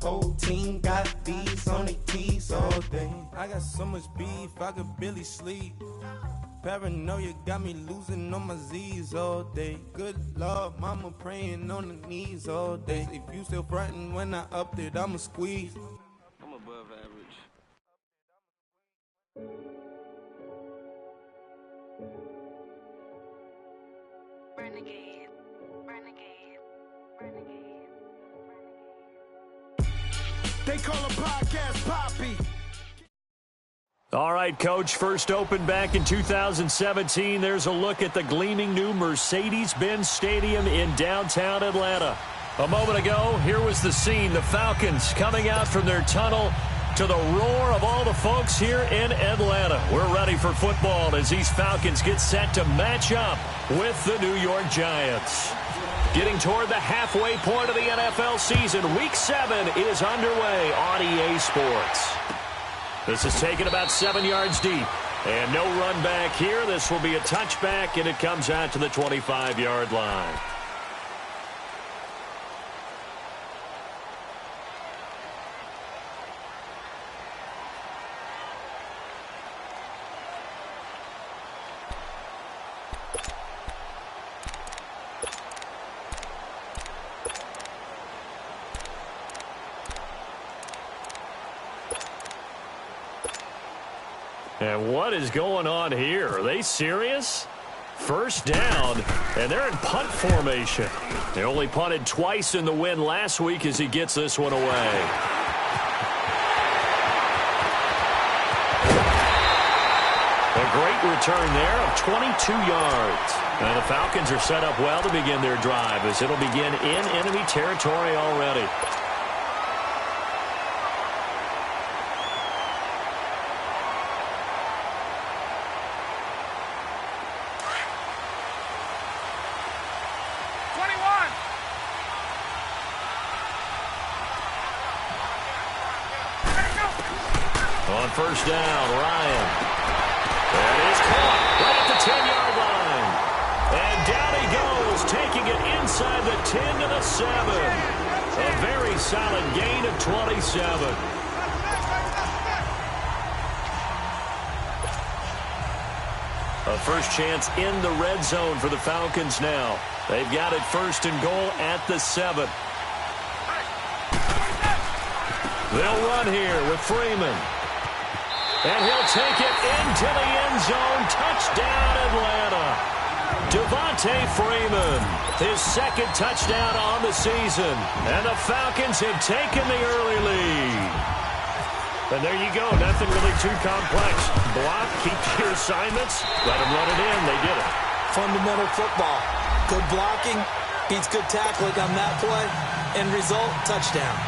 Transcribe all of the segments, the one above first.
Whole team got these on their keys all day. I got so much beef, I could barely sleep. Paranoia got me losing on my Z's all day. Good Lord, mama praying on the knees all day. If you still frontin' when I upped it, I'ma squeeze. I'm above average. Renegade, renegade, renegade. They call a podcast Poppy. All right, Coach, first opened back in 2017. There's a look at the gleaming new Mercedes-Benz Stadium in downtown Atlanta. A moment ago, here was the scene. The Falcons coming out from their tunnel to the roar of all the folks here in Atlanta. We're ready for football as these Falcons get set to match up with the New York Giants. Getting toward the halfway point of the NFL season, Week 7 is underway on EA Sports. This is taken about 7 yards deep. And no run back here. This will be a touchback, and it comes out to the 25-yard line. And what is going on here? Are they serious? First down, and they're in punt formation. They only punted twice in the win last week as he gets this one away. A great return there of 22 yards. And the Falcons are set up well to begin their drive as it'll begin in enemy territory already. First down, Ryan. That is caught right at the 10-yard line. And down he goes, taking it inside the 10 to the 7. A very solid gain of 27. A first chance in the red zone for the Falcons now. They've got it first and goal at the 7. They'll run here with Freeman. And he'll take it into the end zone. Touchdown, Atlanta. Devontae Freeman, his second touchdown on the season. And the Falcons have taken the early lead. And there you go. Nothing really too complex. Block, keep your assignments, let them run it in. They did it. Fundamental football. Good blocking beats good tackling on that play. End result, touchdown.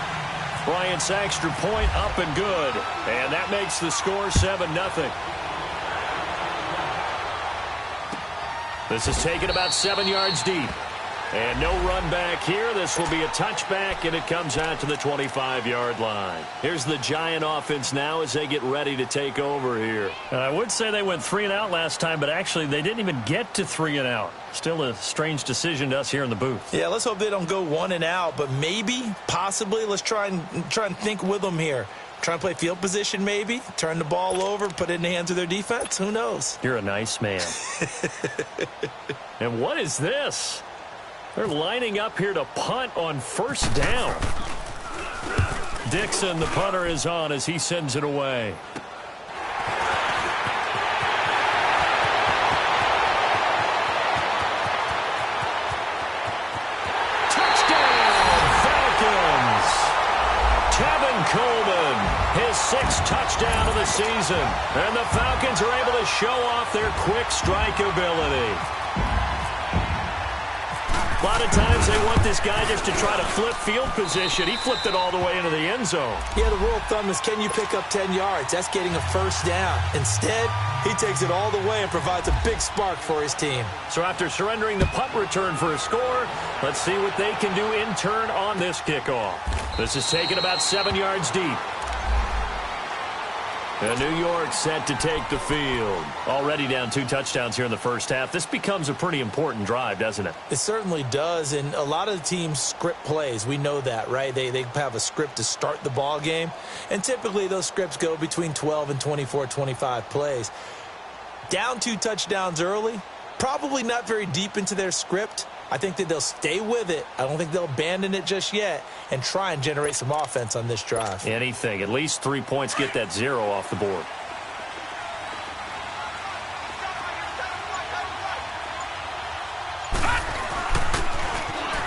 Bryant's extra point up and good. And that makes the score 7-0. This is taken about 7 yards deep. And no run back here. This will be a touchback, and it comes out to the 25-yard line. Here's the Giant offense now as they get ready to take over here. I would say they went 3 and out last time, but actually they didn't even get to 3 and out. Still a strange decision to us here in the booth. Yeah, let's hope they don't go 1 and out, but maybe, possibly, let's try and think with them here. Try and play field position maybe, turn the ball over, put it in the hands of their defense. Who knows? You're a nice man. And what is this? They're lining up here to punt on first down. Dixon, the punter, is on as he sends it away. Coleman, his 6th touchdown of the season. And the Falcons are able to show off their quick strike ability. A lot of times they want this guy just to try to flip field position. He flipped it all the way into the end zone. Yeah, the rule of thumb is can you pick up 10 yards? That's getting a first down. Instead, he takes it all the way and provides a big spark for his team. So after surrendering the punt return for a score, let's see what they can do in turn on this kickoff. This is taken about 7 yards deep. And New York set to take the field. Already down 2 touchdowns here in the first half. This becomes a pretty important drive, doesn't it? It certainly does, and a lot of the teams script plays. We know that, right? They have a script to start the ball game, and typically those scripts go between 12 and 24, 25 plays. Down 2 touchdowns early, probably not very deep into their script. I think that they'll stay with it. I don't think they'll abandon it just yet and try and generate some offense on this drive. Anything. At least 3 points, get that 0 off the board.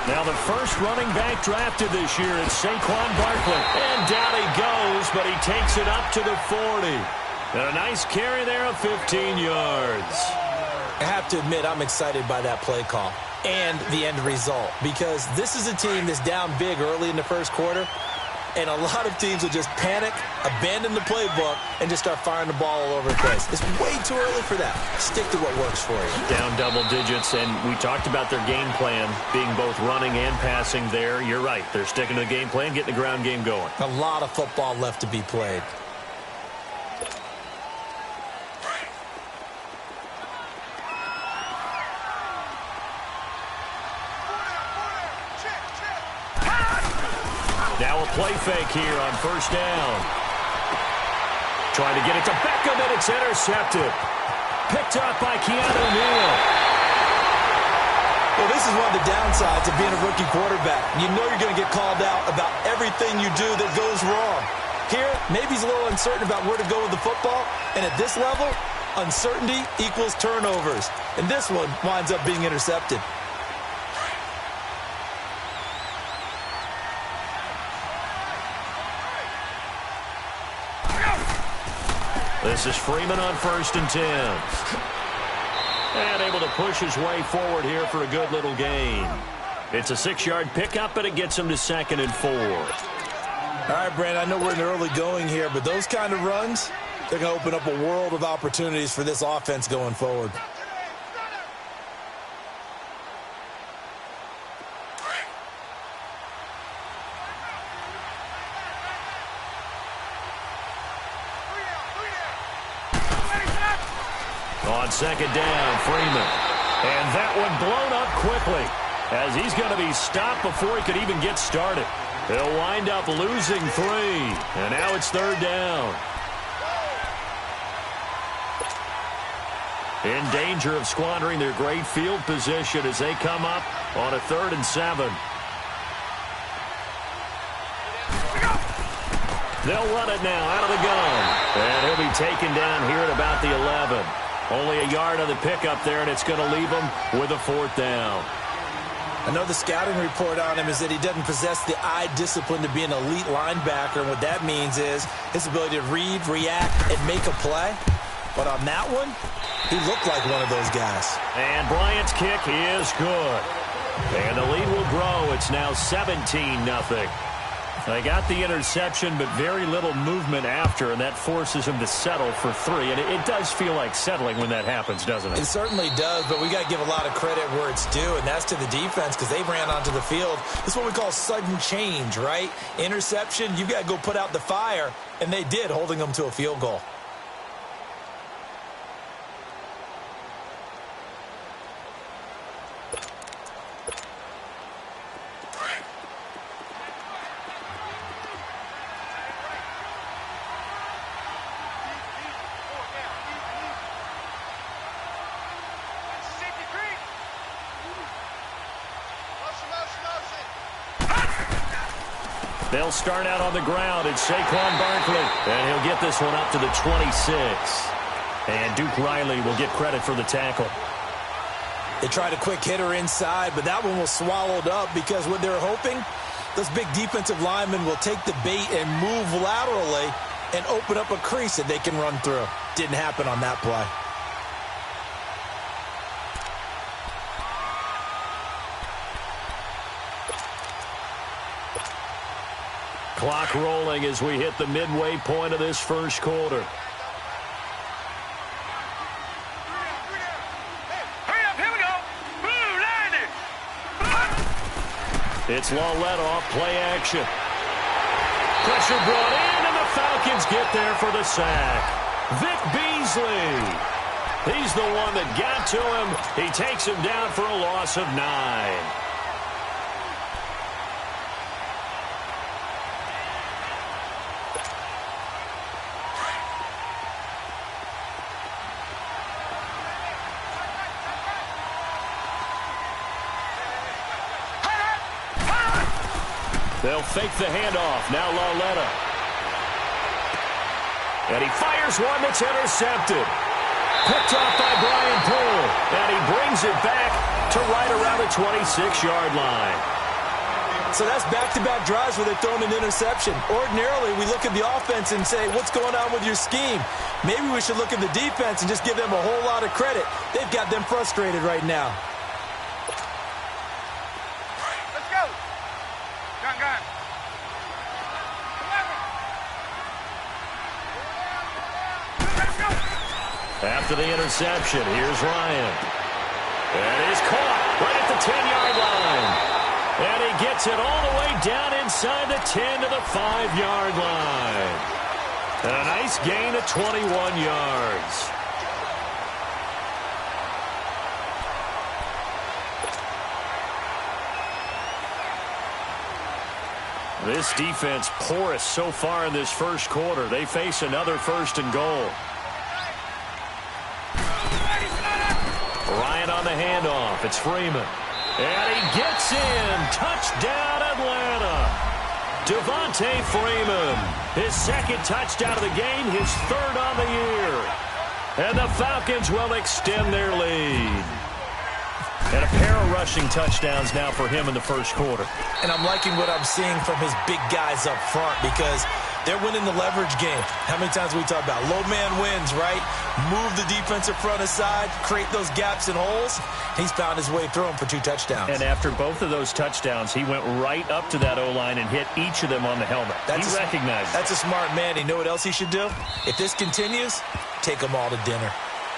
Now the first running back drafted this year is Saquon Barkley. And down he goes, but he takes it up to the 40. And a nice carry there of 15 yards. I have to admit, I'm excited by that play call and the end result, because this is a team that's down big early in the first quarter, and a lot of teams will just panic, abandon the playbook, and just start firing the ball all over the place. It's way too early for that. Stick to what works for you. Down double digits, and we talked about their game plan being both running and passing there. You're right. They're sticking to the game plan, getting the ground game going. A lot of football left to be played. Now a play fake here on first down. Trying to get it to Beckham, and it's intercepted. Picked up by Keanu Neal. Well, this is one of the downsides of being a rookie quarterback. You know you're going to get called out about everything you do that goes wrong. Here, maybe he's a little uncertain about where to go with the football, and at this level, uncertainty equals turnovers. And this one winds up being intercepted. This is Freeman on 1st and 10. And able to push his way forward here for a good little gain. It's a 6-yard pickup, and it gets him to 2nd and 4. All right, Brandon, I know we're in the early going here, but those kind of runs, they're going to open up a world of opportunities for this offense going forward. On 2nd down, Freeman. And that one blown up quickly as he's going to be stopped before he could even get started. They'll wind up losing 3. And now it's 3rd down. In danger of squandering their great field position as they come up on a 3rd and 7. They'll run it now out of the gun. And he'll be taken down here at about the 11. Only a yard on the pickup there, and it's going to leave him with a 4th down. I know the scouting report on him is that he doesn't possess the eye discipline to be an elite linebacker, and what that means is his ability to read, react, and make a play. But on that one, he looked like one of those guys. And Bryant's kick is good. And the lead will grow. It's now 17-0. They got the interception, but very little movement after, and that forces him to settle for 3. And it does feel like settling when that happens, doesn't it? It certainly does, but we got to give a lot of credit where it's due, and that's to the defense because they ran onto the field. This is what we call sudden change, right? Interception, you got to go put out the fire, and they did, holding them to a field goal. They'll start out on the ground. It's Saquon Barkley. And he'll get this one up to the 26. And Duke Riley will get credit for the tackle. They tried a quick hitter inside, but that one was swallowed up because what they're hoping, those big defensive linemen will take the bait and move laterally and open up a crease that they can run through. Didn't happen on that play. Clock rolling as we hit the midway point of this first quarter. Hurry up, here we go. Blue, 90. It's Lauletta off play action. Pressure brought in, and the Falcons get there for the sack. Vic Beasley. He's the one that got to him. He takes him down for a loss of 9. They'll fake the handoff. Now Lauletta. And he fires one that's intercepted. Picked off by Brian Poole. And he brings it back to right around the 26-yard line. So that's back-to-back drives where they're throwing an interception. Ordinarily, we look at the offense and say, what's going on with your scheme? Maybe we should look at the defense and just give them a whole lot of credit. They've got them frustrated right now. Let's go. Gun. After the interception, here's Ryan. And he's caught right at the 10-yard line. And he gets it all the way down inside the 10 to the 5-yard line. And a nice gain of 21 yards. This defense porous so far in this first quarter. They face another 1st and goal. Ryan on the handoff. It's Freeman. And he gets in. Touchdown, Atlanta. Devontae Freeman. His 2nd touchdown of the game. His 3rd on the year. And the Falcons will extend their lead. And a pair of rushing touchdowns now for him in the first quarter. And I'm liking what I'm seeing from his big guys up front because they're winning the leverage game. How many times have we talked about low man wins, right? Move the defensive front aside, create those gaps and holes. He's found his way through them for 2 touchdowns. And after both of those touchdowns, he went right up to that O-line and hit each of them on the helmet. He recognized it. That's a smart man. You know what else he should do? If this continues, take them all to dinner.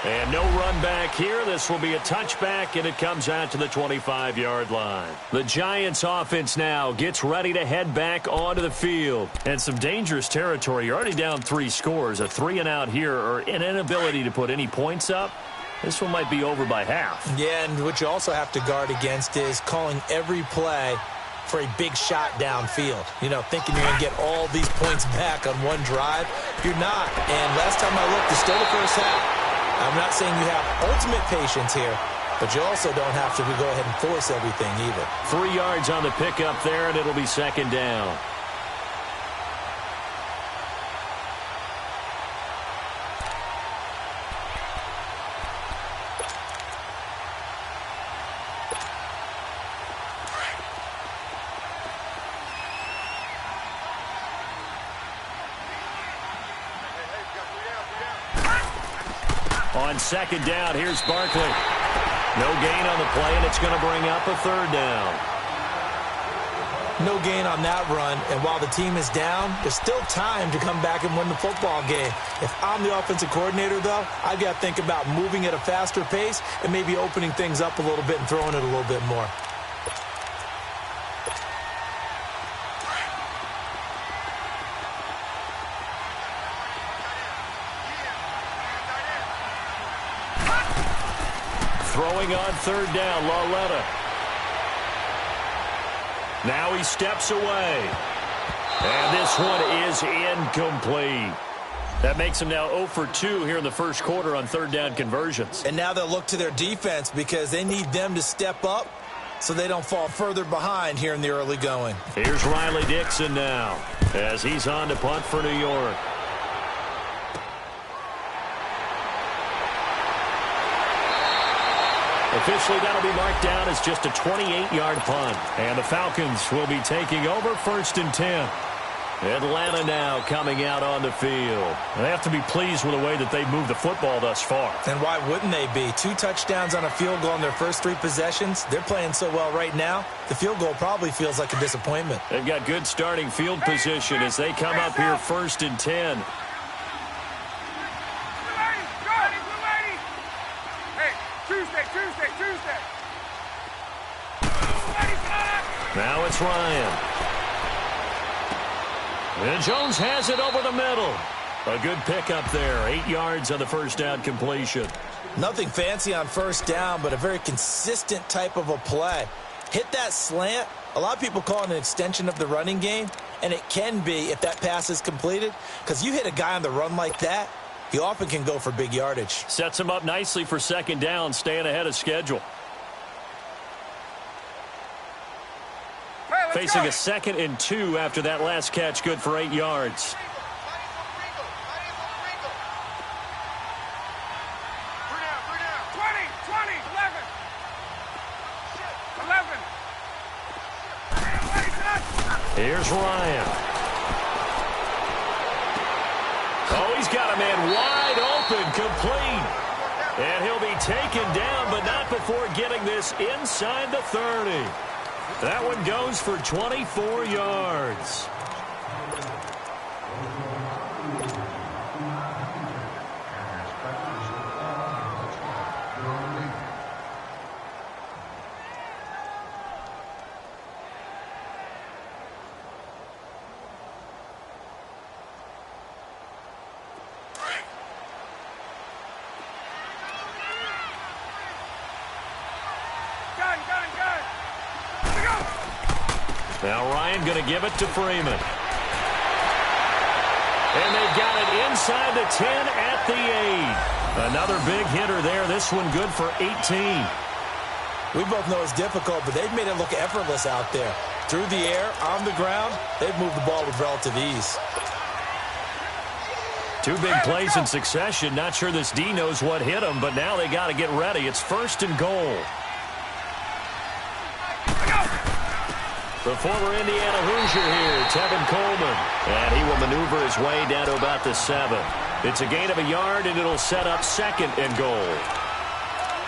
And no run back here. This will be a touchback, and it comes out to the 25-yard line. The Giants offense now gets ready to head back onto the field. And some dangerous territory. You're already down 3 scores. A 3-and-out here or an inability to put any points up. This one might be over by half. Yeah, and what you also have to guard against is calling every play for a big shot downfield. You know, thinking you're going to get all these points back on one drive. You're not. And last time I looked, it's still the first half. I'm not saying you have ultimate patience here, but you also don't have to go ahead and force everything either. 3 yards on the pickup there, and it'll be 2nd down. On 2nd down, here's Barkley. No gain on the play, and it's going to bring up a 3rd down. No gain on that run, and while the team is down, there's still time to come back and win the football game. If I'm the offensive coordinator, though, I've got to think about moving at a faster pace and maybe opening things up a little bit and throwing it a little bit more. Throwing on 3rd down, Lauletta. Now he steps away. And this one is incomplete. That makes him now 0 for 2 here in the first quarter on 3rd down conversions. And now they'll look to their defense because they need them to step up so they don't fall further behind here in the early going. Here's Riley Dixon now as he's on to punt for New York. Officially, that'll be marked down as just a 28-yard punt. And the Falcons will be taking over 1st and 10. Atlanta now coming out on the field. They have to be pleased with the way that they've moved the football thus far. And why wouldn't they be? 2 touchdowns on a field goal in their first 3 possessions. They're playing so well right now, the field goal probably feels like a disappointment. They've got good starting field position as they come up here 1st and 10. Now it's Ryan. And Jones has it over the middle. A good pickup there. 8 yards on the first down completion. Nothing fancy on first down, but a very consistent type of a play. Hit that slant. A lot of people call it an extension of the running game, and it can be if that pass is completed, because you hit a guy on the run like that, he often can go for big yardage. Sets him up nicely for second down, staying ahead of schedule. Hey, Facing go. a 2nd and 2 after that last catch, good for 8 yards. 11. Here's Ryan. Oh, he's got a man wide open, complete. And he'll be taken down, but not before getting this inside the 30. That one goes for 24 yards. Now Ryan going to give it to Freeman. And they've got it inside the 10 at the 8. Another big hitter there. This one good for 18. We both know it's difficult, but they've made it look effortless out there. Through the air, on the ground, they've moved the ball with relative ease. 2 big plays in succession. Not sure this D knows what hit him, but now they got to get ready. It's 1st and goal. The former Indiana Hoosier here, Tevin Coleman. And he will maneuver his way down to about the 7. It's a gain of a yard, and it'll set up 2nd and goal.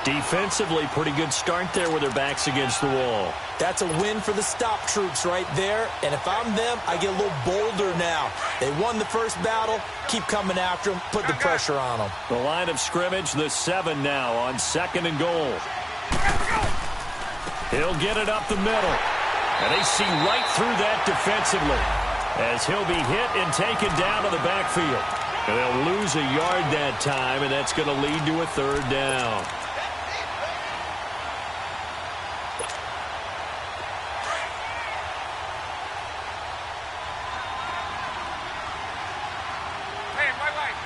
Defensively, pretty good start there with their backs against the wall. That's a win for the stop troops right there. And if I'm them, I get a little bolder now. They won the first battle. Keep coming after them. Put the pressure on them. The line of scrimmage, the 7 now on 2nd and goal. He'll get it up the middle. And they see right through that defensively as he'll be hit and taken down to the backfield. And they'll lose a yard that time, and that's going to lead to a 3rd down. Hey, my wife.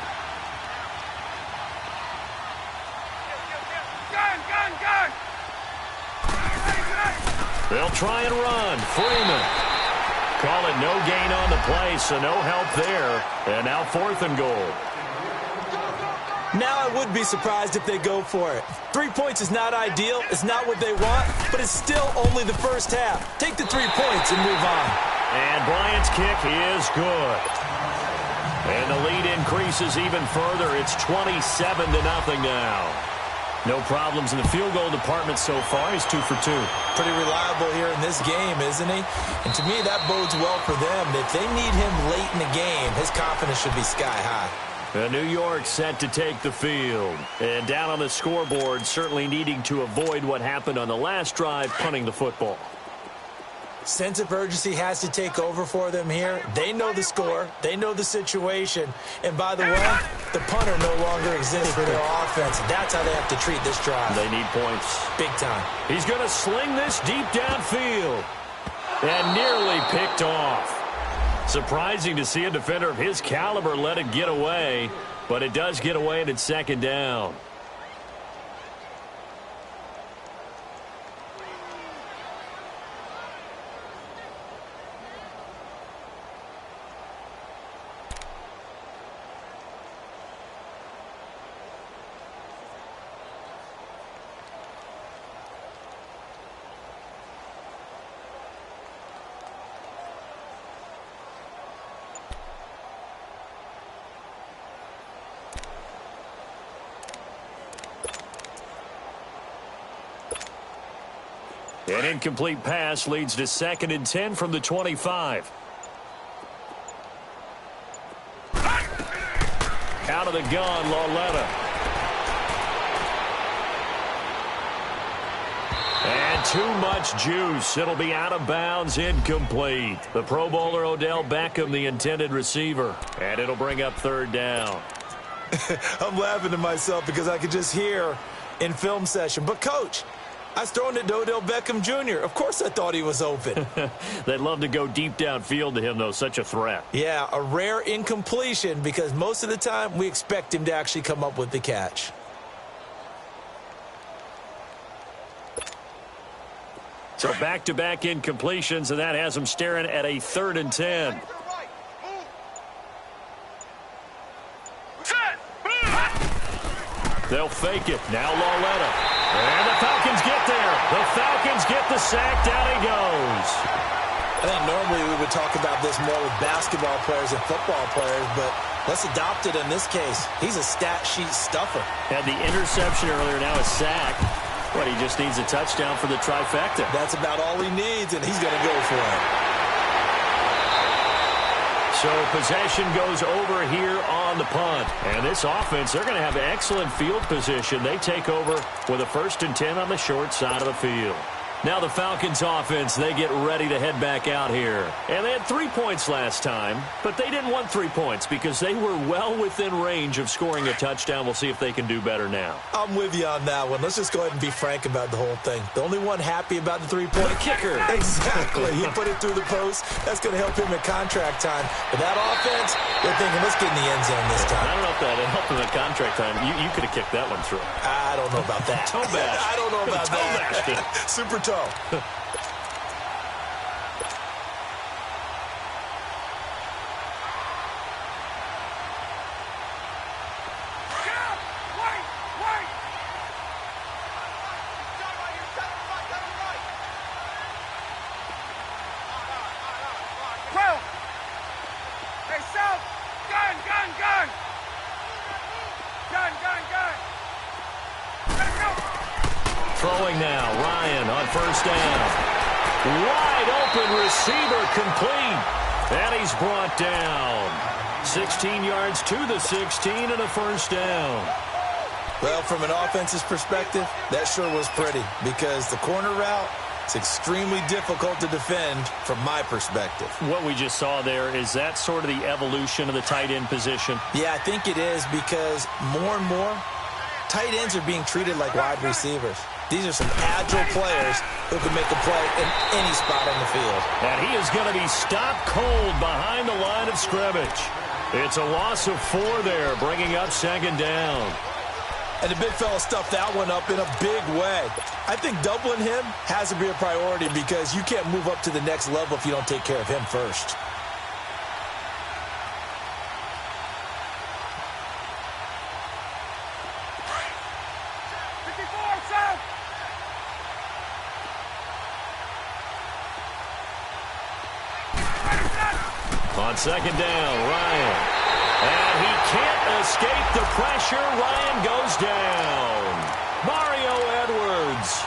Gun. They'll try and run. Freeman. Call it no gain on the play, so no help there. And now 4th and goal. Now I would be surprised if they go for it. 3 points is not ideal. It's not what they want, but it's still only the first half. Take the 3 points and move on. And Bryant's kick is good. And the lead increases even further. It's 27-0 now. No problems in the field goal department so far. He's 2 for 2. Pretty reliable here in this game, isn't he? And to me, that bodes well for them. If they need him late in the game, his confidence should be sky high. New York set to take the field. And down on the scoreboard, certainly needing to avoid what happened on the last drive, punting the football. Sense of urgency has to take over for them here. They know the score. They know the situation. And by the way, the punter no longer exists for their offense. That's how they have to treat this drive. They need points. Big time. He's going to sling this deep downfield. And nearly picked off. Surprising to see a defender of his caliber let it get away. But it does get away, and it's 2nd down. An incomplete pass leads to 2nd and 10 from the 25. Out of the gun, Lauletta. And too much juice. It'll be out of bounds, incomplete. The Pro Bowler Odell Beckham, the intended receiver. And it'll bring up third down. I'm laughing to myself because I could just hear in film session, but Coach, I was throwing it to Odell Beckham Jr. Of course I thought he was open. They'd love to go deep downfield to him, though. Such a threat. Yeah, a rare incompletion because most of the time we expect him to actually come up with the catch. So back-to-back incompletions, and that has them staring at a 3rd and 10. They'll fake it. Now Lauletta. And the Falcons get there. The Falcons get the sack. Down he goes. I think normally we would talk about this more with basketball players and football players, but let's adopt it in this case. He's a stat sheet stuffer. Had the interception earlier, now a sack. But he just needs a touchdown for the trifecta. That's about all he needs, and he's going to go for it. So possession goes over here on the punt. And this offense, they're going to have excellent field position. They take over with a 1st and 10 on the short side of the field. Now the Falcons offense, they get ready to head back out here. And they had 3 points last time, but they didn't want 3 points because they were well within range of scoring a touchdown. We'll see if they can do better now. I'm with you on that one. Let's just go ahead and be frank about the whole thing. The only one happy about the 3-point kicker. Exactly. He put it through the post. That's going to help him at contract time. But that offense, they're thinking, let's get in the end zone this time. I don't know if that helped him at contract time. You could have kicked that one through. I don't know about that. Toe bash. I don't know about that. Super toe. Throwing now, Ryan on 1st down. Wide open receiver complete. And he's brought down. 16 yards to the 16 and a 1st down. Well, from an offensive perspective, that sure was pretty because the corner route, it's extremely difficult to defend from my perspective. What we just saw there, is that sort of the evolution of the tight end position? Yeah, I think it is because more and more, tight ends are being treated like wide receivers. These are some agile players who can make a play in any spot on the field. And he is going to be stopped cold behind the line of scrimmage. It's a loss of 4 there, bringing up 2nd down. And the big fella stuffed that one up in a big way. I think doubling him has to be a priority because you can't move up to the next level if you don't take care of him first. On 2nd down, Ryan. And he can't escape the pressure. Ryan goes down. Mario Edwards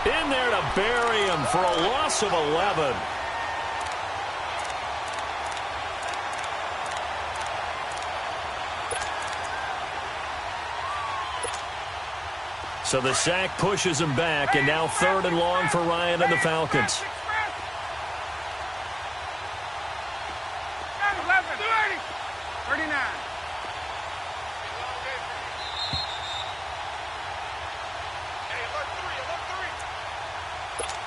in there to bury him for a loss of 11. So the sack pushes him back, and now 3rd and long for Ryan and the Falcons. 39.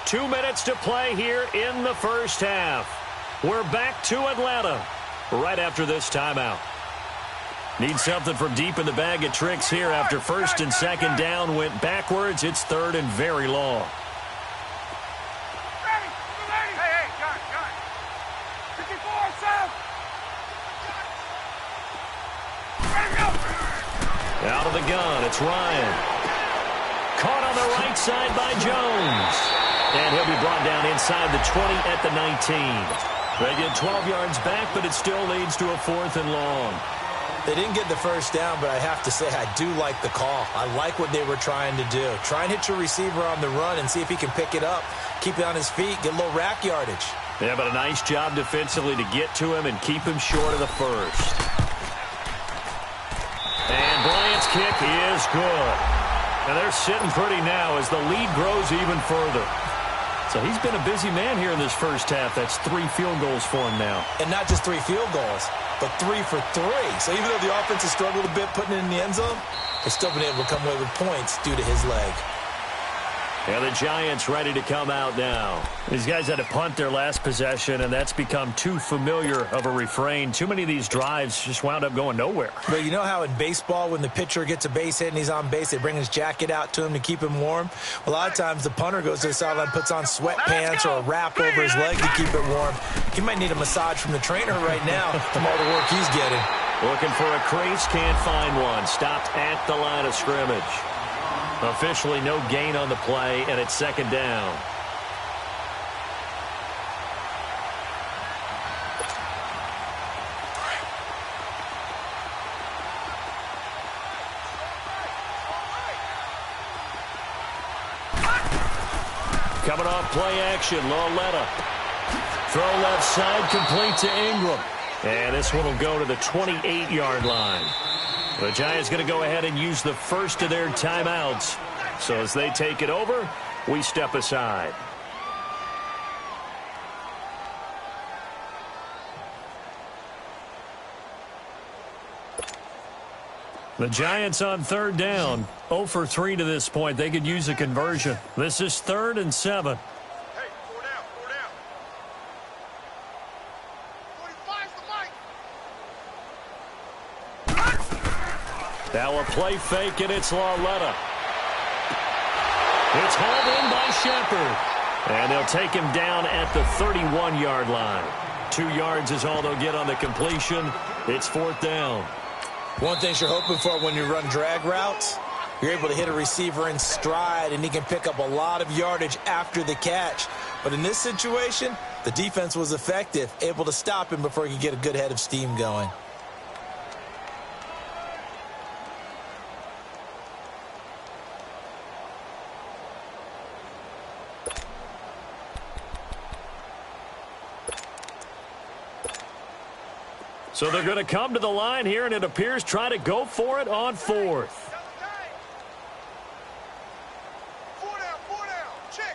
2 minutes to play here in the 1st half. We're back to Atlanta right after this timeout. Need something from deep in the bag of tricks here after 1st and 2nd down went backwards. It's 3rd and very long. Hey, John. 54, south. Out of the gun, it's Ryan. Caught on the right side by Jones. And he'll be brought down inside the 20 at the 19. They get 12 yards back, but it still leads to a 4th and long. They didn't get the 1st down, but I have to say I do like the call. I like what they were trying to do. Try and hit your receiver on the run and see if he can pick it up. Keep it on his feet, get a little rack yardage. Yeah, but a nice job defensively to get to him and keep him short of the 1st. And Bryant's kick is good. And they're sitting pretty now as the lead grows even further. So he's been a busy man here in this first half. That's 3 field goals for him now. And not just 3 field goals, but 3 for 3. So even though the offense has struggled a bit putting it in the end zone, they've still been able to come away with points due to his leg. And the Giants ready to come out now. These guys had to punt their last possession, and that's become too familiar of a refrain. Too many of these drives just wound up going nowhere. But you know how in baseball, when the pitcher gets a base hit and he's on base, they bring his jacket out to him to keep him warm? A lot of times the punter goes to the sideline, puts on sweatpants or a wrap over his leg to keep it warm. He might need a massage from the trainer right now from all the work he's getting. Looking for a crease, can't find one. Stopped at the line of scrimmage. Officially no gain on the play, and it's second down. Coming off play action, Lauletta. Throw left side, complete to Ingram. And this one will go to the 28-yard line. The Giants going to go ahead and use the first of their timeouts. So as they take it over, we step aside. The Giants on third down. 0 for 3 to this point. They could use a conversion. This is 3rd and 7. Hey, 4 down, 4 down. 45's the mic. Now a play fake, and it's Lauletta. It's hauled in by Shepard. And they'll take him down at the 31-yard line. 2 yards is all they'll get on the completion. It's 4th down. One thing you're hoping for when you run drag routes, you're able to hit a receiver in stride, and he can pick up a lot of yardage after the catch. But in this situation, the defense was effective, able to stop him before he could get a good head of steam going. So they're going to come to the line here, and it appears try to go for it on 4th. 4 down. Check.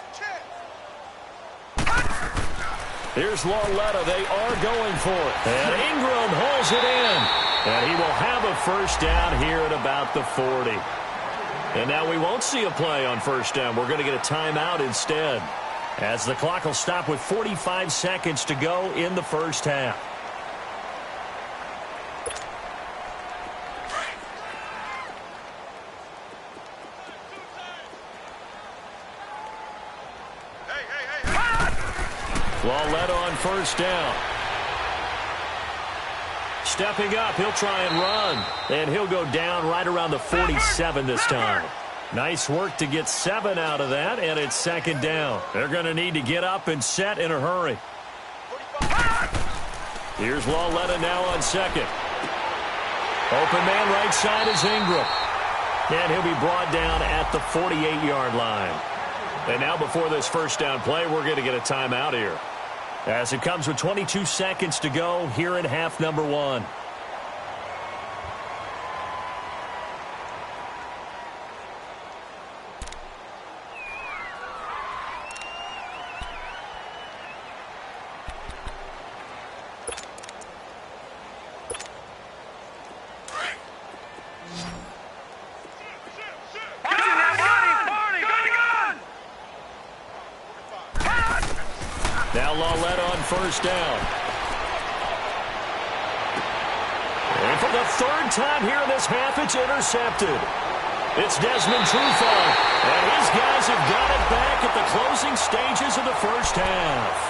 Here's Lauletta. They are going for it. And Ingram hauls it in. And he will have a first down here at about the 40. And now we won't see a play on first down. We're going to get a timeout instead, as the clock will stop with 45 seconds to go in the first half. Lauletta on first down. Stepping up, he'll try and run. And he'll go down right around the 47 this time. Nice work to get 7 out of that, and it's second down. They're going to need to get up and set in a hurry. Here's Lauletta now on second. Open man right side is Ingram. And he'll be brought down at the 48-yard line. And now before this first down play, we're going to get a timeout here, as it comes with 22 seconds to go here in half number 1. Now Lauletta on first down. And for the 3rd time here in this half, it's intercepted. It's Desmond Trufant, and his guys have got it back at the closing stages of the first half.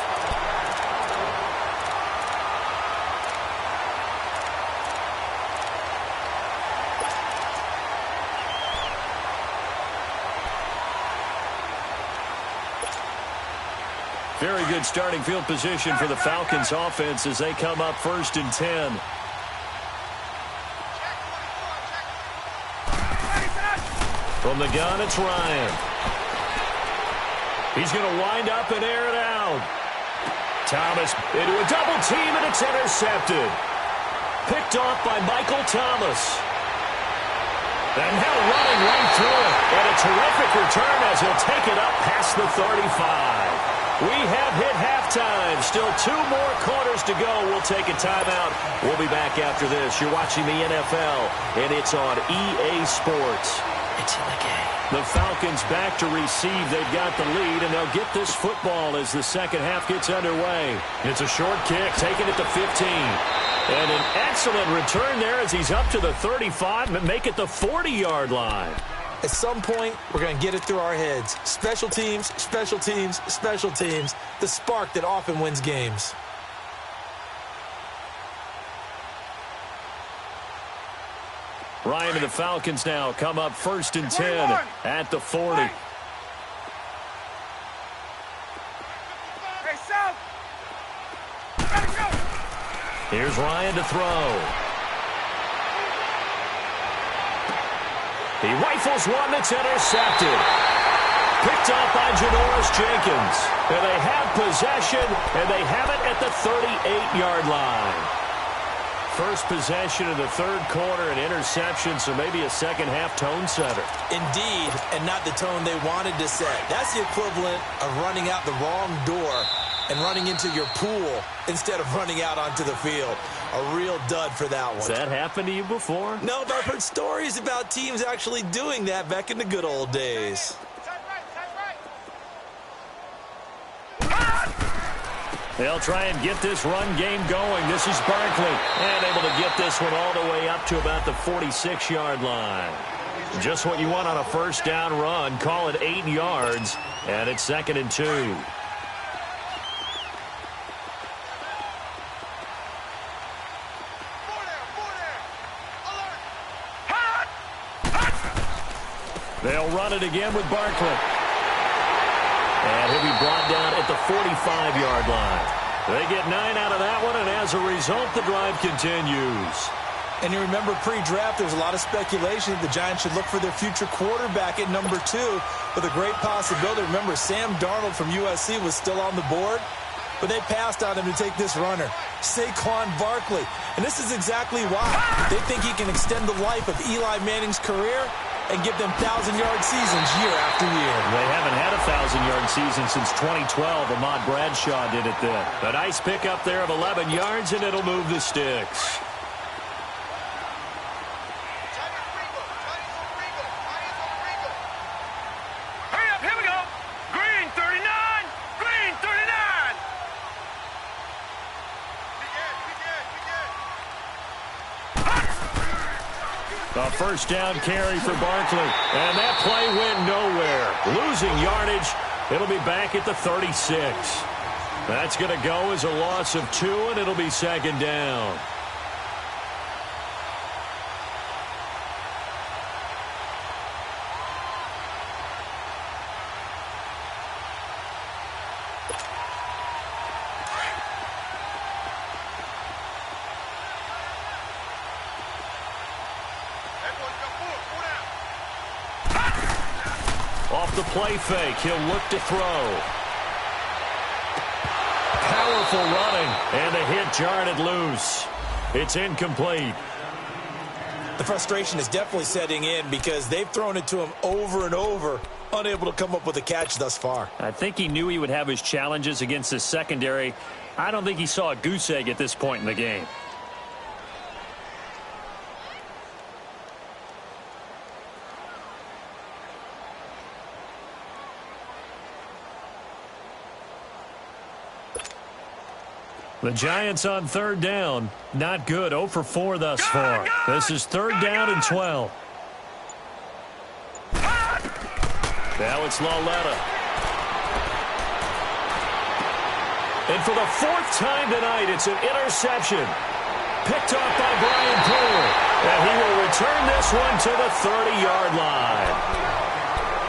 Very good starting field position for the Falcons offense as they come up 1st and 10. From the gun, it's Ryan. He's going to wind up and air it out. Thomas into a double team, and it's intercepted. Picked off by Michael Thomas. And now running right through it. And a terrific return as he'll take it up past the 35. We have hit halftime. Still 2 more quarters to go. We'll take a timeout. We'll be back after this. You're watching the NFL, and it's on EA Sports. It's in the game. The Falcons back to receive. They've got the lead, and they'll get this football as the second half gets underway. It's a short kick, taking it to 15. And an excellent return there as he's up to the 35 and make it the 40-yard line. At some point, we're going to get it through our heads. Special teams, special teams, special teams. The spark that often wins games. Ryan and the Falcons now come up 1st and 10 at the 40. Hey, South! Gotta go! Here's Ryan to throw. He rifles one that's intercepted. Picked off by Janoris Jenkins. And they have possession, and they have it at the 38-yard line. First possession of the third quarter, an interception, so maybe a second-half tone setter. Indeed, and not the tone they wanted to set. That's the equivalent of running out the wrong door and running into your pool instead of running out onto the field. A real dud for that one. Has that happened to you before? No, but I've heard stories about teams actually doing that back in the good old days. They'll try and get this run game going. This is Barkley, and able to get this one all the way up to about the 46-yard line. Just what you want on a first down run. Call it 8 yards, and it's 2nd and 2. They'll run it again with Barkley. And he'll be brought down at the 45-yard line. They get 9 out of that one, and as a result, the drive continues. And you remember pre-draft, there's a lot of speculation that the Giants should look for their future quarterback at number 2 with a great possibility. Remember, Sam Darnold from USC was still on the board, but they passed on him to take this runner, Saquon Barkley. And this is exactly why. They think he can extend the life of Eli Manning's career and give them 1,000-yard seasons year after year. They haven't had a 1,000-yard season since 2012. Ahmad Bradshaw did it then. A nice pickup there of 11 yards, and it'll move the sticks. Hurry up, here we go! Green 39! Green 39! A first down carry for Barkley. And that play went nowhere. Losing yardage. It'll be back at the 36. That's going to go as a loss of 2, and it'll be 2nd down. Off the play fake, he'll look to throw. Powerful running, and the hit jarred it loose. It's incomplete. The frustration is definitely setting in because they've thrown it to him over and over, unable to come up with a catch thus far. I think he knew he would have his challenges against his secondary. I don't think he saw a goose egg at this point in the game. The Giants on 3rd down. Not good. 0 for 4 thus far. This is 3rd down and 12. Now it's Lauletta. And for the 4th time tonight, it's an interception. Picked off by Brian Poole. And he will return this one to the 30-yard line.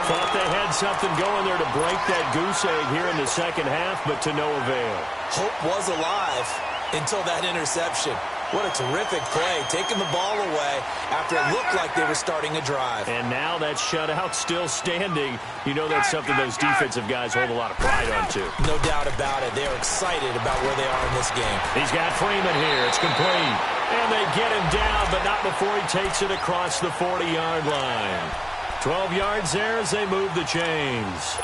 Thought they had something going there to break that goose egg here in the second half, but to no avail. Hope was alive until that interception. What a terrific play, taking the ball away after it looked like they were starting a drive. And now that shutout still standing. You know that's something those defensive guys hold a lot of pride on, too. No doubt about it. They are excited about where they are in this game. He's got Freeman here. It's complete. And they get him down, but not before he takes it across the 40-yard line. 12 yards there as they move the chains.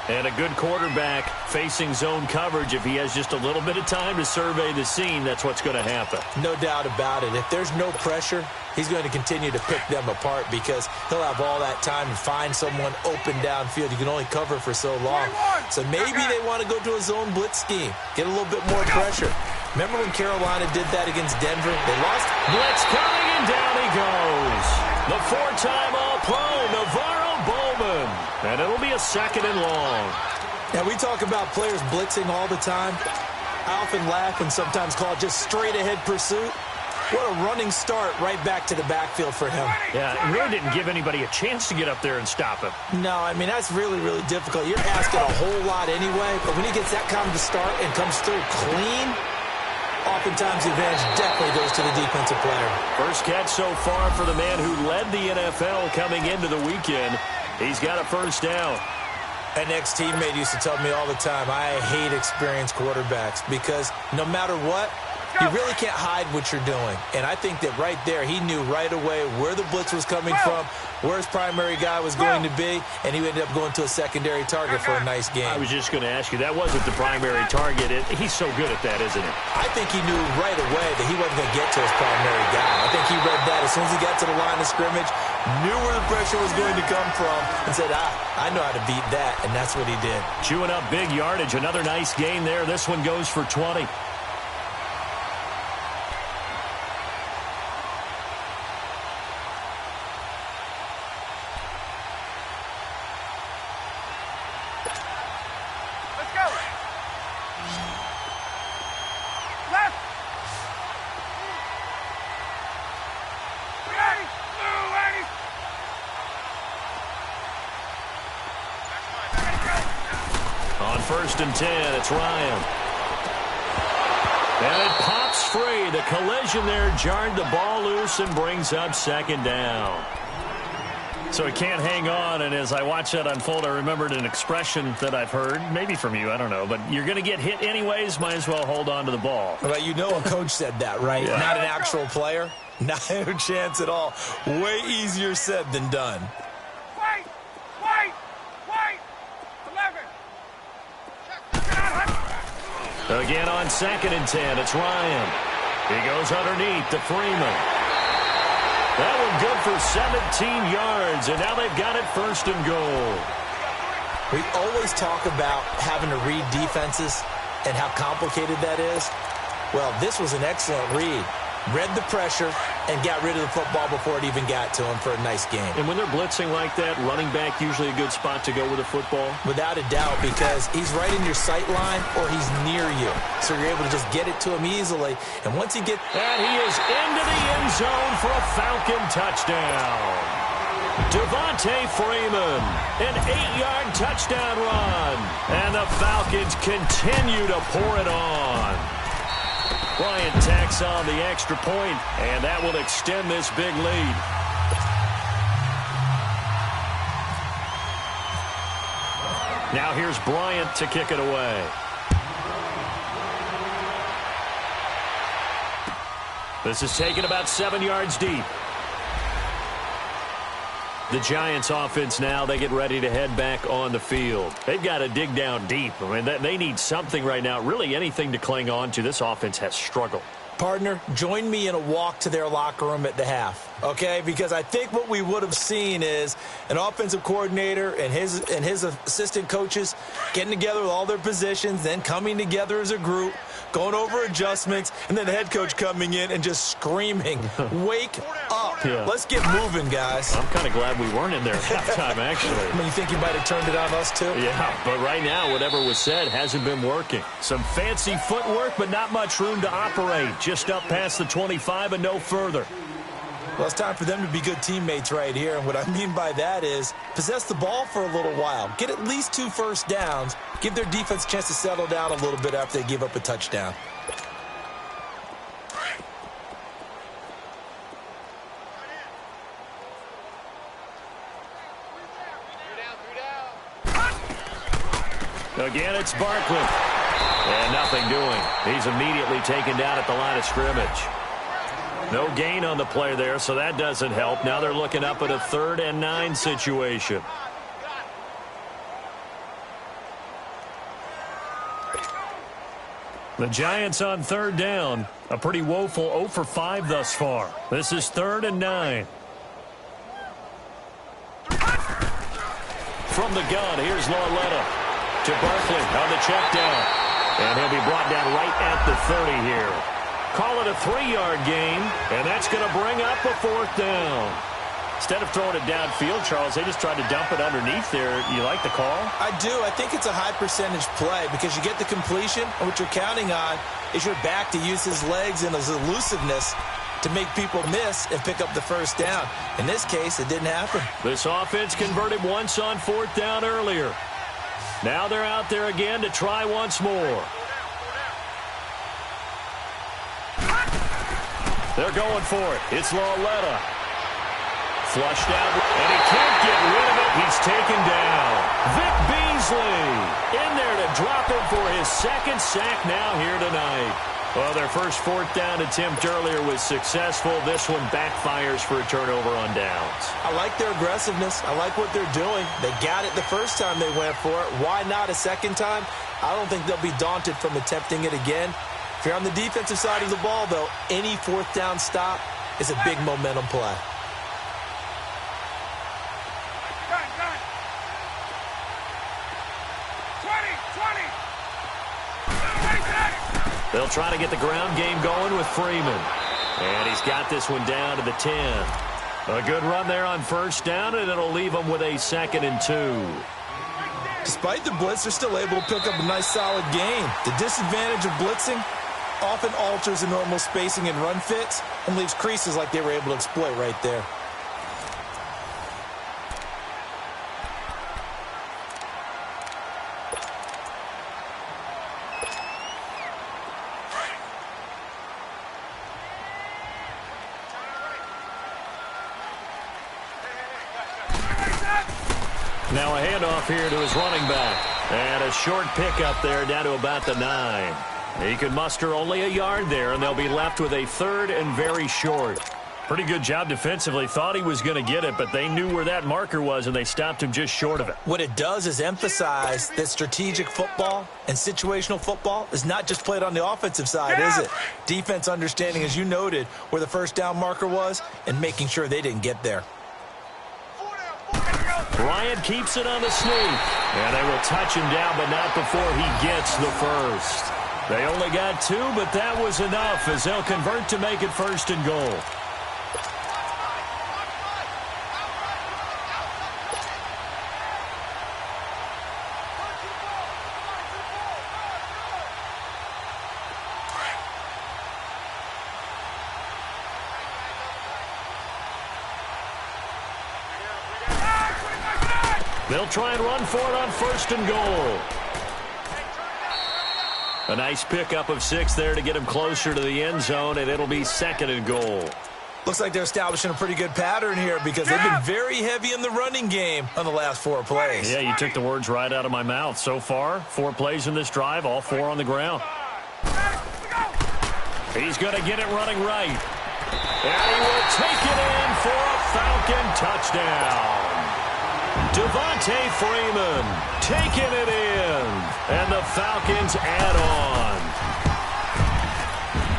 And a good quarterback facing zone coverage. If he has just a little bit of time to survey the scene, that's what's going to happen. No doubt about it. If there's no pressure, he's going to continue to pick them apart because he'll have all that time to find someone open downfield. You can only cover for so long. So maybe they want to go to a zone blitz scheme, get a little bit more pressure. Remember when Carolina did that against Denver? They lost. Blitz coming, and down he goes. The four-time All-Pro, Navarro Bowman. And it'll be a 2nd and long. Now, we talk about players blitzing all the time. I often laugh and sometimes call it just straight-ahead pursuit. What a running start right back to the backfield for him. Yeah, it really didn't give anybody a chance to get up there and stop him. No, I mean, that's really, really difficult. You're asking a whole lot anyway, but when he gets that kind of start and comes through clean, oftentimes the advantage definitely goes to the defensive player. First catch so far for the man who led the NFL coming into the weekend. He's got a first down. An ex-teammate used to tell me all the time, I hate experienced quarterbacks because no matter what, you really can't hide what you're doing. And I think that right there, he knew right away where the blitz was coming from, where his primary guy was going to be, and he ended up going to a secondary target for a nice game. I was just going to ask you, that wasn't the primary target. He's so good at that, isn't he? I think he knew right away that he wasn't going to get to his primary guy. I think he read that as soon as he got to the line of scrimmage, knew where the pressure was going to come from, and said, I know how to beat that, and that's what he did. Chewing up big yardage. Another nice gain there. This one goes for 20. On 1st and 10, it's Ryan. And it pops free. The collision there jarred the ball loose and brings up 2nd down. So he can't hang on, and as I watch that unfold, I remembered an expression that I've heard, maybe from you, I don't know, but you're going to get hit anyways, might as well hold on to the ball. Well, you know a coach said that, right? Yeah. Not an actual player. Not a chance at all. Way easier said than done. Wait! 11! Again on 2nd and 10, it's Ryan. He goes underneath to Freeman. That one good for 17 yards, and now they've got it 1st and goal. We always talk about having to read defenses and how complicated that is. Well, this was an excellent read. Read the pressure and got rid of the football before it even got to him for a nice game. And when they're blitzing like that, running back usually a good spot to go with the football? Without a doubt, because he's right in your sight line or he's near you. So you're able to just get it to him easily. And once he gets... And he is into the end zone for a Falcon touchdown. Devontae Freeman, an 8-yard touchdown run. And the Falcons continue to pour it on. Bryant tacks on the extra point, and that will extend this big lead. Now here's Bryant to kick it away. This is taken about 7 yards deep. The Giants offense now, they get ready to head back on the field. They've got to dig down deep. I mean, they need something right now, really anything to cling on to. This offense has struggled. Partner, join me in a walk to their locker room at the half, okay? Because I think what we would have seen is an offensive coordinator and his assistant coaches getting together with all their positions, then coming together as a group, going over adjustments, and then the head coach coming in and just screaming, wake up. Yeah. Let's get moving, guys. I'm kind of glad we weren't in there at halftime, actually. I mean, you think you might have turned it on us, too? Yeah, but right now, whatever was said hasn't been working. Some fancy footwork, but not much room to operate. Just up past the 25 and no further. Well, it's time for them to be good teammates right here. And what I mean by that is possess the ball for a little while. Get at least 2 first downs. Give their defense a chance to settle down a little bit after they give up a touchdown. Again, it's Barkley. And nothing doing. He's immediately taken down at the line of scrimmage. No gain on the play there, so that doesn't help. Now they're looking up at a 3rd and 9 situation. The Giants on 3rd down. A pretty woeful 0 for 5 thus far. This is 3rd and 9. From the gun, here's Lauletta to Barkley on the check down. And he'll be brought down right at the 30 here. Call it a 3-yard gain, and that's going to bring up a 4th down. Instead of throwing it downfield, Charles, they just tried to dump it underneath there. You like the call? I do. I think it's a high-percentage play because you get the completion, and what you're counting on is your back to use his legs and his elusiveness to make people miss and pick up the 1st down. In this case, it didn't happen. This offense converted once on 4th down earlier. Now they're out there again to try once more. They're going for it. It's Lauletta. Flushed out, and he can't get rid of it. He's taken down. Vic Beasley in there to drop him for his 2nd sack now here tonight. Well, their first 4th down attempt earlier was successful. This one backfires for a turnover on downs. I like their aggressiveness. I like what they're doing. They got it the first time they went for it. Why not a second time? I don't think they'll be daunted from attempting it again. If you're on the defensive side of the ball, though, any 4th down stop is a big momentum play. They'll try to get the ground game going with Freeman. And he's got this one down to the 10. A good run there on 1st down, and it'll leave them with a 2nd and 2. Despite the blitz, they're still able to pick up a nice solid gain. The disadvantage of blitzing often alters the normal spacing and run fits and leaves creases like they were able to exploit right there. Now a handoff here to his running back. And a short pickup there down to about the 9. He can muster only a yard there, and they'll be left with a 3rd and very short. Pretty good job defensively. Thought he was going to get it, but they knew where that marker was, and they stopped him just short of it. What it does is emphasize that strategic football and situational football is not just played on the offensive side, is it? Defense understanding, as you noted, where the 1st down marker was and making sure they didn't get there. Bryant keeps it on the sneak. And they will touch him down, but not before he gets the 1st. They only got 2, but that was enough as they'll convert to make it 1st and goal. They'll try and run for it on 1st and goal. A nice pickup of 6 there to get him closer to the end zone, and it'll be 2nd and goal. Looks like they're establishing a pretty good pattern here because they've been very heavy in the running game on the last 4 plays. Yeah, you took the words right out of my mouth. So far, 4 plays in this drive, all 4 on the ground. He's going to get it running right. And he will take it in for a Falcon touchdown. Devontae Freeman taking it in, and the Falcons add on.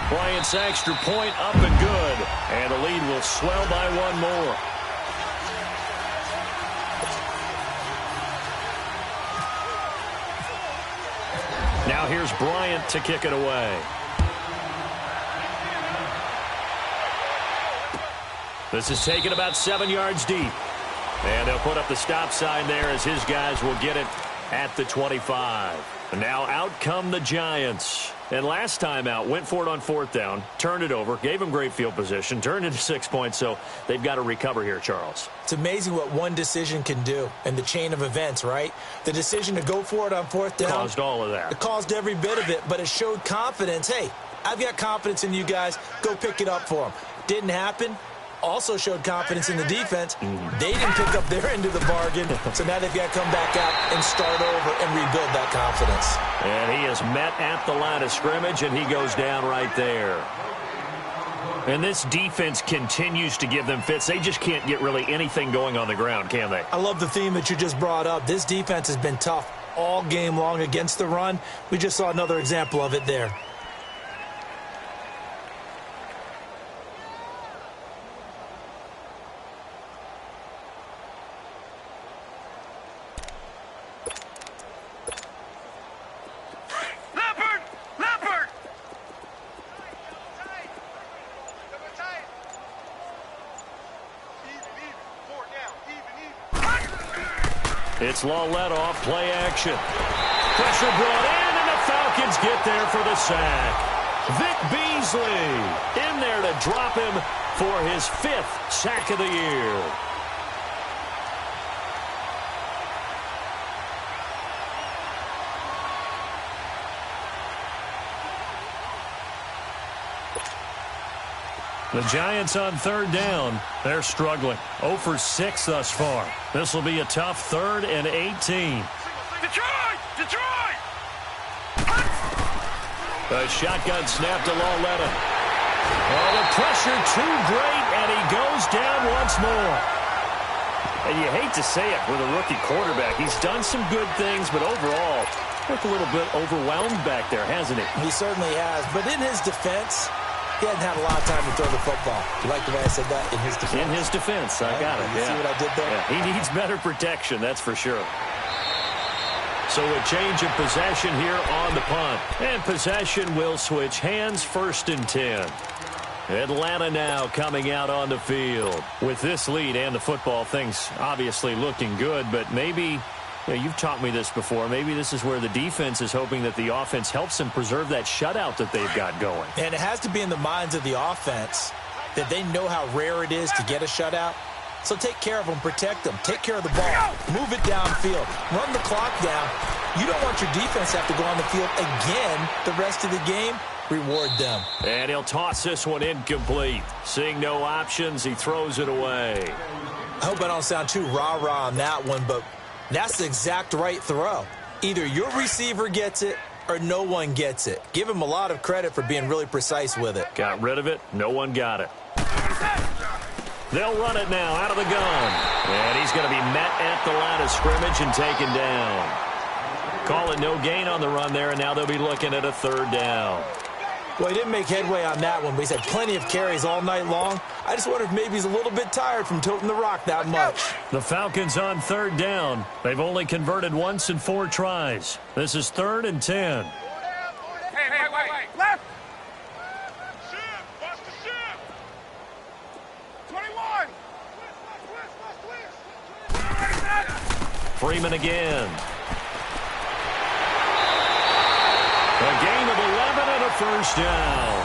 Bryant's extra point up and good, and the lead will swell by 1 more. Now here's Bryant to kick it away. This is taken about 7 yards deep. And they'll put up the stop sign there as his guys will get it at the 25. And now out come the Giants. And last time out, went for it on 4th down, turned it over, gave them great field position, turned it to 6 points, so they've got to recover here, Charles. It's amazing what one decision can do in the chain of events, right? The decision to go for it on 4th down. Caused all of that. It caused every bit of it, but it showed confidence. Hey, I've got confidence in you guys. Go pick it up for them. Didn't happen. Also showed confidence in the defense. They didn't pick up their end of the bargain, so now they've got to come back out and start over and rebuild that confidence. And he is met at the line of scrimmage, and he goes down right there. And this defense continues to give them fits. They just can't get really anything going on the ground, can they? I love the theme that you just brought up. This defense has been tough all game long against the run. We just saw another example of it there. It's Lawletta off play action. Pressure brought in, and the Falcons get there for the sack. Vic Beasley in there to drop him for his 5th sack of the year. The Giants on 3rd down. They're struggling. 0 for 6 thus far. This will be a tough 3rd and 18. Detroit! Detroit! A shotgun snap to Lawletta. Oh, the pressure too great, and he goes down once more. And you hate to say it with a rookie quarterback. He's done some good things, but overall, looked a little bit overwhelmed back there, hasn't he? He certainly has. But in his defense, he hasn't had a lot of time to throw the football. You like the way I said that? In his defense. In his defense. I got it. You see what I did there? Yeah, he needs better protection, that's for sure. So a change of possession here on the punt. And possession will switch hands, 1st and 10. Atlanta now coming out on the field. With this lead and the football, things obviously looking good, but maybe, you've taught me this before, maybe this is where the defense is hoping that the offense helps them preserve that shutout that they've got going. And it has to be in the minds of the offense that they know how rare it is to get a shutout. So take care of them, protect them, take care of the ball, move it downfield, run the clock down. You don't want your defense to have to go on the field again the rest of the game. Reward them. And he'll toss this one incomplete. Seeing no options, he throws it away. I hope I don't sound too rah-rah on that one, but that's the exact right throw. Either your receiver gets it or no one gets it. Give him a lot of credit for being really precise with it. Got rid of it. No one got it. They'll run it now out of the gun. And he's going to be met at the line of scrimmage and taken down. Calling no gain on the run there, and now they'll be looking at a 3rd down. Well, he didn't make headway on that one, but he's had plenty of carries all night long. I just wonder if maybe he's a little bit tired from toting the rock that much. The Falcons on 3rd down. They've only converted once in 4 tries. This is 3rd and 10. Hey, wait. Left! Shift! Watch the shift! 21! Twist! Freeman again. A gain of 11 and a 1st down.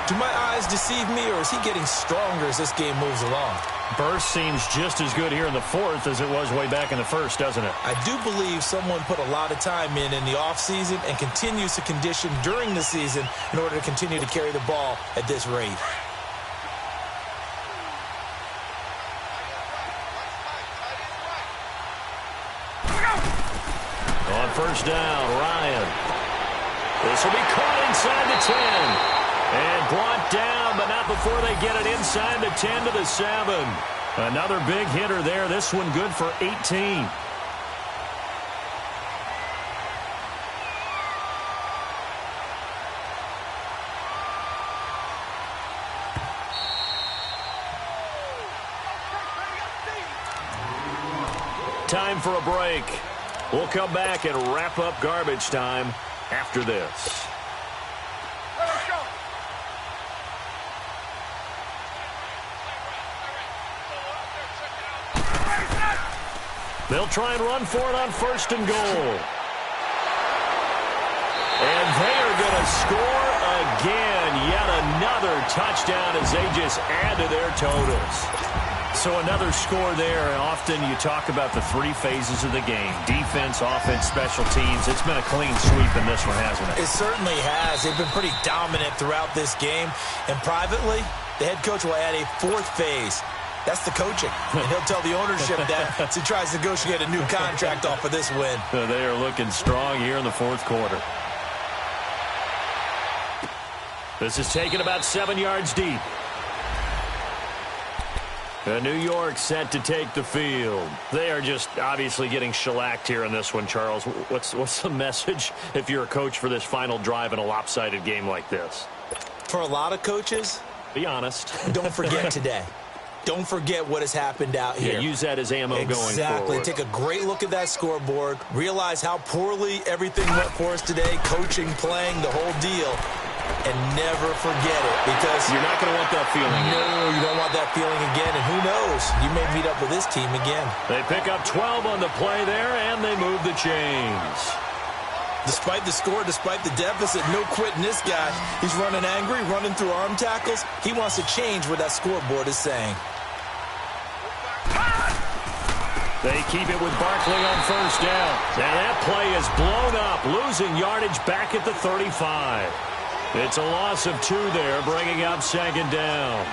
Do my eyes deceive me, or is he getting stronger as this game moves along? Burst seems just as good here in the 4th as it was way back in the 1st, doesn't it? I do believe someone put a lot of time in the offseason and continues to condition during the season in order to continue to carry the ball at this rate. On 1st down, Ryan. This will be caught inside the 10. And brought down, but not before they get it inside the 10 to the 7. Another big hitter there. This one good for 18. Time for a break. We'll come back and wrap up garbage time after this. They'll try and run for it on 1st and goal. And they are going to score again. Yet another touchdown as they just add to their totals. So another score there. And often you talk about the 3 phases of the game. Defense, offense, special teams. It's been a clean sweep in this one, hasn't it? It certainly has. They've been pretty dominant throughout this game. And privately, the head coach will add a 4th phase. That's the coaching. And he'll tell the ownership that as he tries to negotiate a new contract off of this win. They are looking strong here in the 4th quarter. This is taken about 7 yards deep. New York set to take the field. They are just obviously getting shellacked here in this one, Charles. What's the message if you're a coach for this final drive in a lopsided game like this? For a lot of coaches, be honest. Don't forget today. Don't forget what has happened out here. Yeah, use that as ammo going forward. Exactly. Take a great look at that scoreboard. Realize how poorly everything went for us today, coaching, playing, the whole deal. And never forget it, because you're not going to want that feeling again. No, you don't want that feeling again. And who knows? You may meet up with this team again. They pick up 12 on the play there, and they move the chains. Despite the score, despite the deficit, no quitting this guy. He's running angry, running through arm tackles. He wants to change what that scoreboard is saying. They keep it with Barkley on first down. And that play is blown up, losing yardage back at the 35. It's a loss of 2 there, bringing up second down.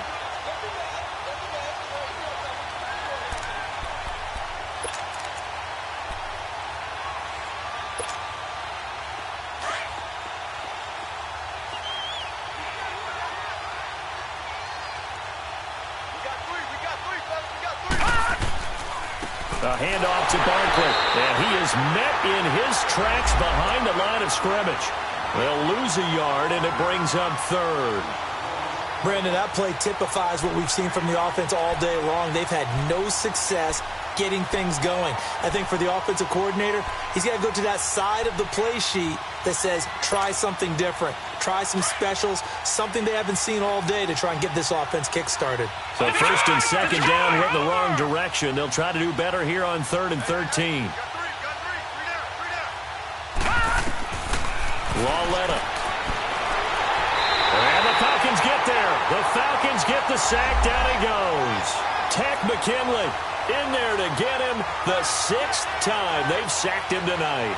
A handoff to Barkley, and he is met in his tracks behind the line of scrimmage. They'll lose a yard, and it brings up third. Brandon, that play typifies what we've seen from the offense all day long. They've had no success getting things going. I think for the offensive coordinator, he's got to go to that side of the play sheet that says, try something different. Try some specials, something they haven't seen all day to try and get this offense kick-started. So first and second down went in the wrong direction. They'll try to do better here on 3rd and 13. Lauletta. And the Falcons get there. The Falcons get the sack. Down he goes. Tech McKinley in there to get him the 6th time they've sacked him tonight.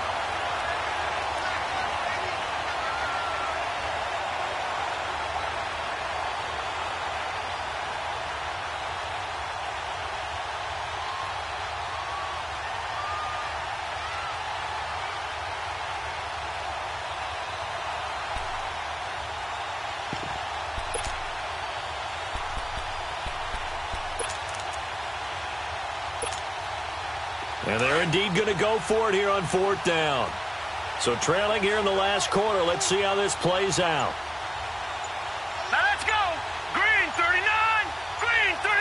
And they're indeed going to go for it here on 4th down. So trailing here in the last quarter. Let's see how this plays out. Now let's go. Green 39. Green 39.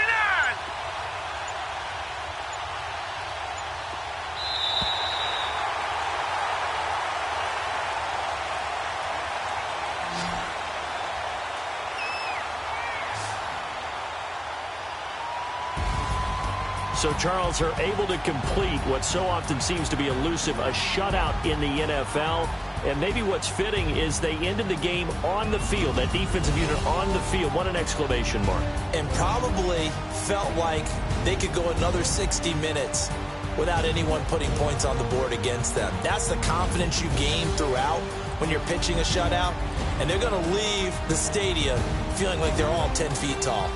So Charles are able to complete what so often seems to be elusive, a shutout in the NFL. And maybe what's fitting is they ended the game on the field, that defensive unit on the field. What an exclamation mark. And probably felt like they could go another 60 minutes without anyone putting points on the board against them. That's the confidence you gain throughout when you're pitching a shutout. And they're going to leave the stadium feeling like they're all 10 feet tall.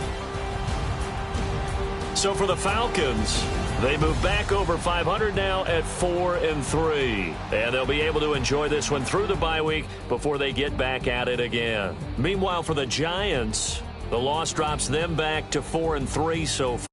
So for the Falcons, they move back over 500 now at 4-3. And they'll be able to enjoy this one through the bye week before they get back at it again. Meanwhile, for the Giants, the loss drops them back to 4-3 so far.